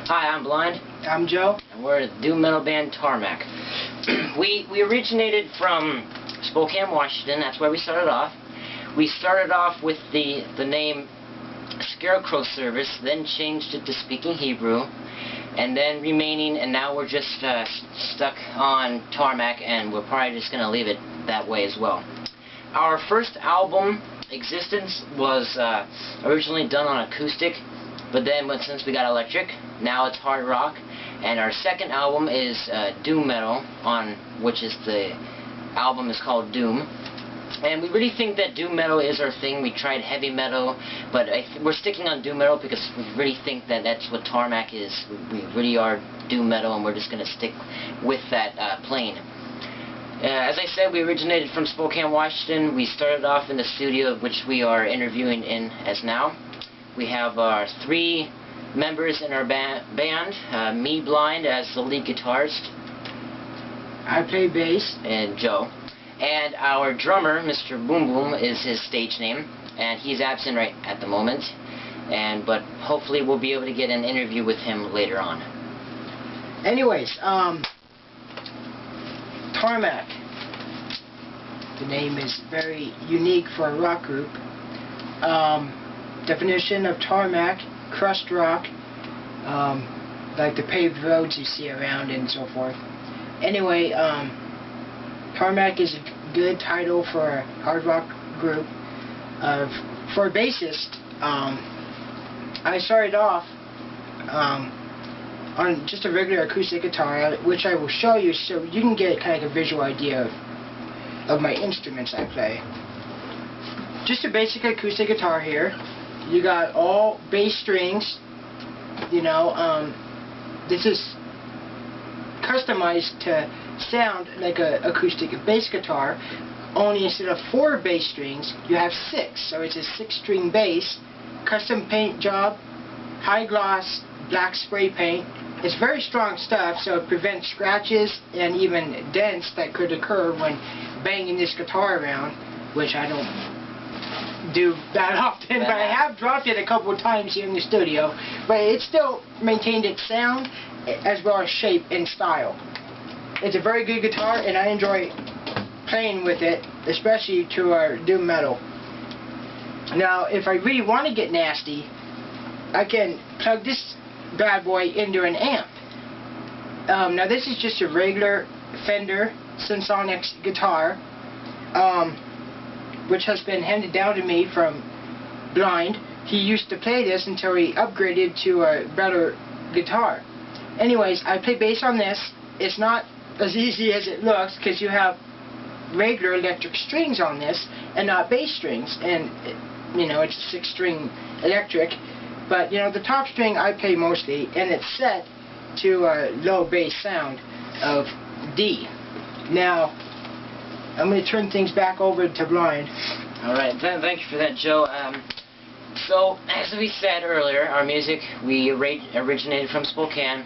Hi, I'm Blind. I'm Joe. And we're the doom metal band Tarmac. we originated from Spokane, Washington. That's where we started off. We started off with the name Scarecrow Service, then changed it to Speaking Hebrew, and then remaining, and now we're just stuck on Tarmac, and we're probably just going to leave it that way as well. Our first album, Existence, was originally done on acoustic, but then since we got electric, now it's hard rock. And our second album is doom metal, which is the album is called Doom. And we really think that doom metal is our thing. We tried heavy metal, but we're sticking on doom metal because we really think that that's what Tarmac is. We really are doom metal, and we're just going to stick with that plane. As I said, we originated from Spokane, Washington. We started off in the studio, which we are interviewing in as now. We have our 3 members in our band, me, Blind, as the lead guitarist. I play bass. And Joe. And our drummer, Mr. Boom Boom, is his stage name, and he's absent right at the moment. But hopefully we'll be able to get an interview with him later on. Anyways, Tarmac. The name is very unique for a rock group. Definition of tarmac: crushed rock, like the paved roads you see around and so forth. Anyway, Tarmac is a good title for a hard rock group. For a bassist, I started off on just a regular acoustic guitar, which I will show you so you can get kind of like a visual idea of my instruments I play. Just a basic acoustic guitar here. You got all bass strings. You know, this is customized to sound like an acoustic bass guitar, only instead of 4 bass strings you have 6, so it's a 6-string bass. Custom paint job, high gloss black spray paint. It's very strong stuff, so it prevents scratches and even dents that could occur when banging this guitar around, which I don't do that often, but I have dropped it a couple of times here in the studio. But it still maintained its sound as well as shape and style. It's a very good guitar, and I enjoy playing with it, especially to our doom metal. Now, if I really want to get nasty, I can plug this bad boy into an amp. Now, this is just a regular Fender Sensonics guitar, which has been handed down to me from Blind. He used to play this until he upgraded to a better guitar. Anyways, I play bass on this. It's not as easy as it looks because you have regular electric strings on this and not bass strings, and you know, it's a 6-string electric, but you know, the top string I play mostly, and it's set to a low bass sound of D. Now I'm going to turn things back over to Blind. Alright, thank you for that, Joe. So, as we said earlier, our music, we originated from Spokane.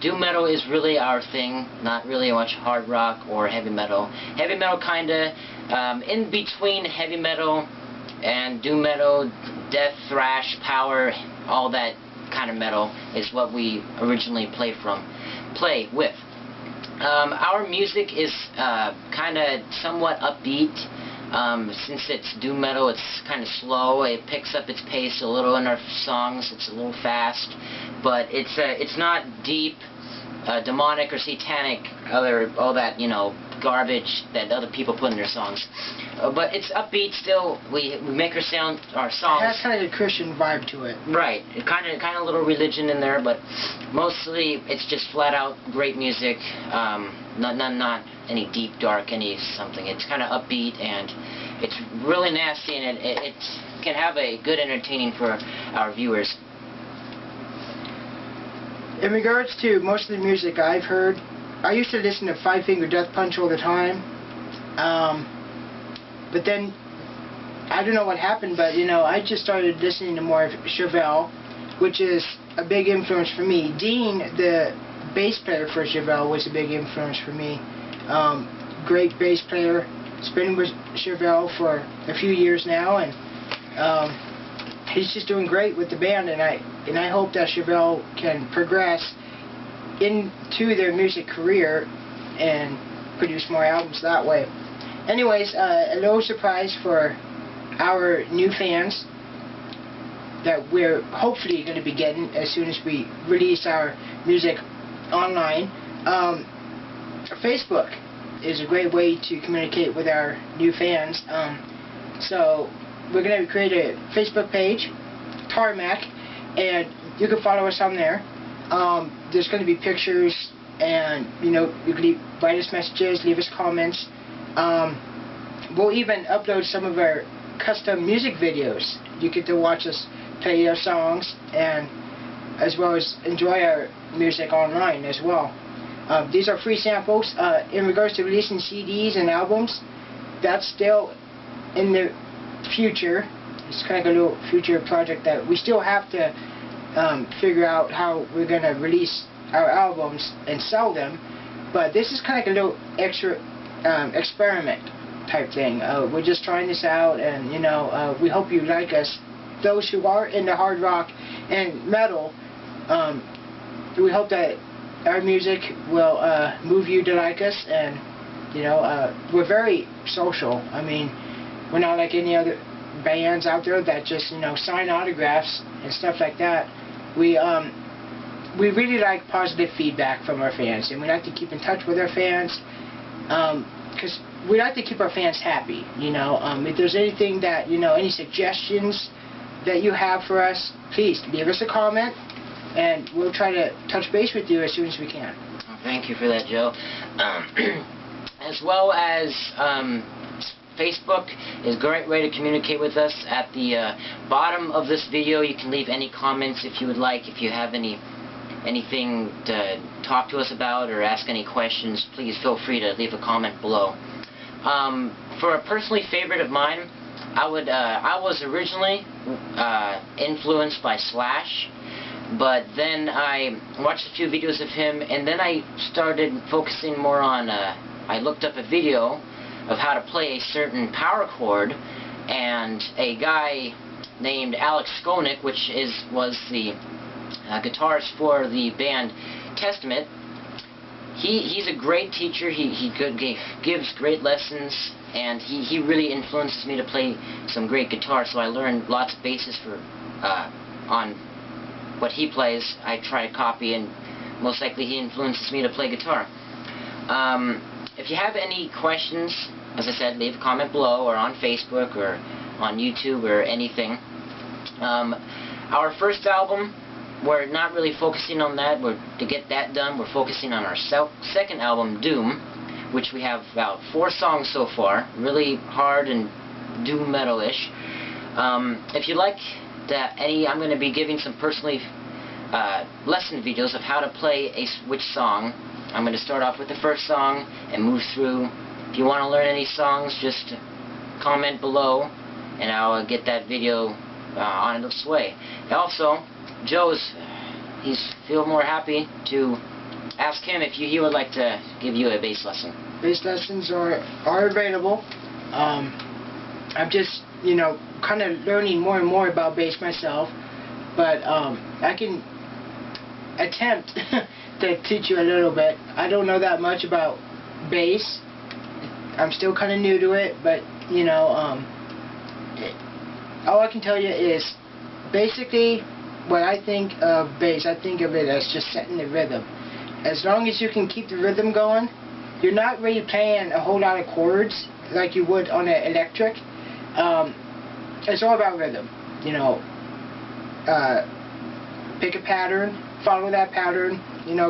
Doom metal is really our thing, not really much hard rock or heavy metal. Heavy metal kinda, in between heavy metal and doom metal, death, thrash, power, all that kind of metal is what we originally play with. Our music is kind of somewhat upbeat. Since it's doom metal, it's kind of slow. It picks up its pace a little in our songs. It's a little fast, but it's not deep, demonic or satanic, all that, you know, garbage that other people put in their songs. But it's upbeat still. We make our songs. It has kind of a Christian vibe to it. Right. It kind of a little religion in there, but mostly it's just flat out great music. Not any deep, dark, something. It's kind of upbeat, and it's really nasty, and it can have a good entertaining for our viewers. In regards to most of the music I've heard, I used to listen to Five Finger Death Punch all the time, but then I don't know what happened, but you know, I just started listening to more of Chevelle, which is a big influence for me. Dean, the bass player for Chevelle, was a big influence for me. Great bass player. He's been with Chevelle for a few years now, and he's just doing great with the band, and and I hope that Chevelle can progress into their music career and produce more albums that way. Anyways, a little surprise for our new fans that we're hopefully going to be getting as soon as we release our music online. Facebook is a great way to communicate with our new fans. So we're going to create a Facebook page, Tarmac, and you can follow us on there. There's going to be pictures, and you can write us messages, leave us comments. We'll even upload some of our custom music videos. You get to watch us play our songs, and as well as enjoy our music online as well. These are free samples. In regards to releasing CDs and albums, that's still in the future. It's kind of a little future project that we still have to figure out how we're going to release our albums and sell them. But this is kind of like a little extra experiment type thing. We're just trying this out, and we hope you like us. Those who are into hard rock and metal, we hope that our music will move you to like us. And we're very social. I mean, we're not like any other bands out there that just sign autographs and stuff like that. We really like positive feedback from our fans, and we like to keep in touch with our fans, because we like to keep our fans happy. If there's anything that any suggestions that you have for us, please leave us a comment, and we'll try to touch base with you as soon as we can. Thank you for that, Joe. As well as Facebook is a great way to communicate with us. At the bottom of this video, you can leave any comments if you would like. If you have anything to talk to us about or ask any questions, please feel free to leave a comment below. For a personally favorite of mine, I was originally influenced by Slash, but then I watched a few videos of him, and then I started focusing more on, I looked up a video of how to play a certain power chord, and a guy named Alex Skolnick, which was the guitarist for the band Testament. He's a great teacher. He gives great lessons, and he really influences me to play some great guitar. So I learned lots of bases on what he plays. I try to copy, and most likely he influences me to play guitar. If you have any questions, as I said, leave a comment below, or on Facebook, or on YouTube, or anything. Our first album, we're not really focusing on that. To get that done, we're focusing on our second album, Doom, which we have about 4 songs so far, really hard and doom metal-ish. If you like that, I'm going to be giving some personally lesson videos of how to play which song. I'm going to start off with the first song and move through. If you want to learn any songs, just comment below, and I'll get that video on its way. Also, he's feel more happy to ask him if he would like to give you a bass lesson. Bass lessons are available. I'm just kind of learning more and more about bass myself, but I can attempt to teach you a little bit. I don't know that much about bass. I'm still kind of new to it, but all I can tell you is basically when I think of bass, I think of it as just setting the rhythm. As long as you can keep the rhythm going, you're not really playing a whole lot of chords like you would on an electric. It's all about rhythm. Pick a pattern, follow that pattern,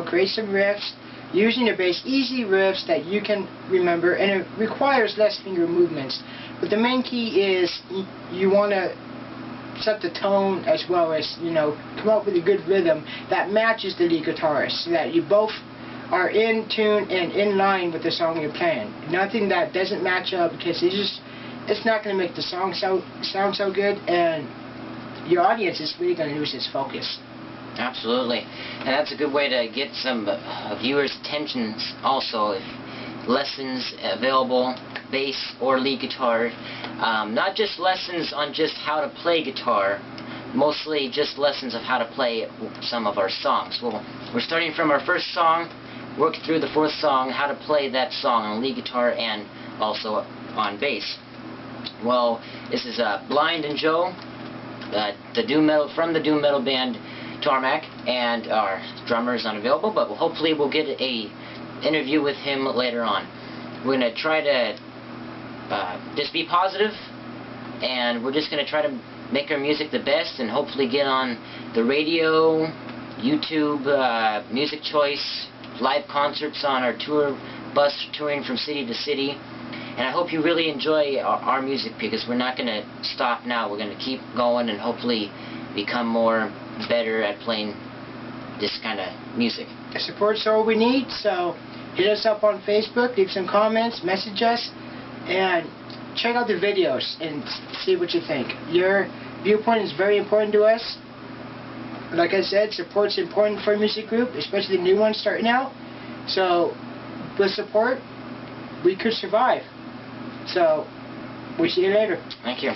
create some riffs, using the bass, easy riffs that you can remember, and it requires less finger movements. But the main key is you want to set the tone, as well as come up with a good rhythm that matches the lead guitarist, so that you both are in tune and in line with the song you're playing. Nothing that doesn't match up, because it's not going to make the song sound so good, and your audience is really going to lose its focus. Absolutely, and that's a good way to get some viewers' attention also. If lessons available, bass or lead guitar, not just lessons on just how to play guitar, mostly just lessons of how to play some of our songs. We're starting from our first song, work through the fourth song, how to play that song on lead guitar and also on bass. Well, this is Blind and Joe, from the doom metal band Tarmac, and our drummer is unavailable, but hopefully we'll get a interview with him later on. We're going to try to just be positive, and we're just going to try to make our music the best and hopefully get on the radio, YouTube, Music Choice, live concerts on our tour bus touring from city to city. And I hope you really enjoy our music, because we're not going to stop now. We're going to keep going and hopefully become better at playing this kind of music. Support's all we need, so hit us up on Facebook, leave some comments, message us, and check out the videos and see what you think. Your viewpoint is very important to us. Like I said, support's important for a music group, especially the new ones starting out. So with support, we could survive. So we'll see you later. Thank you.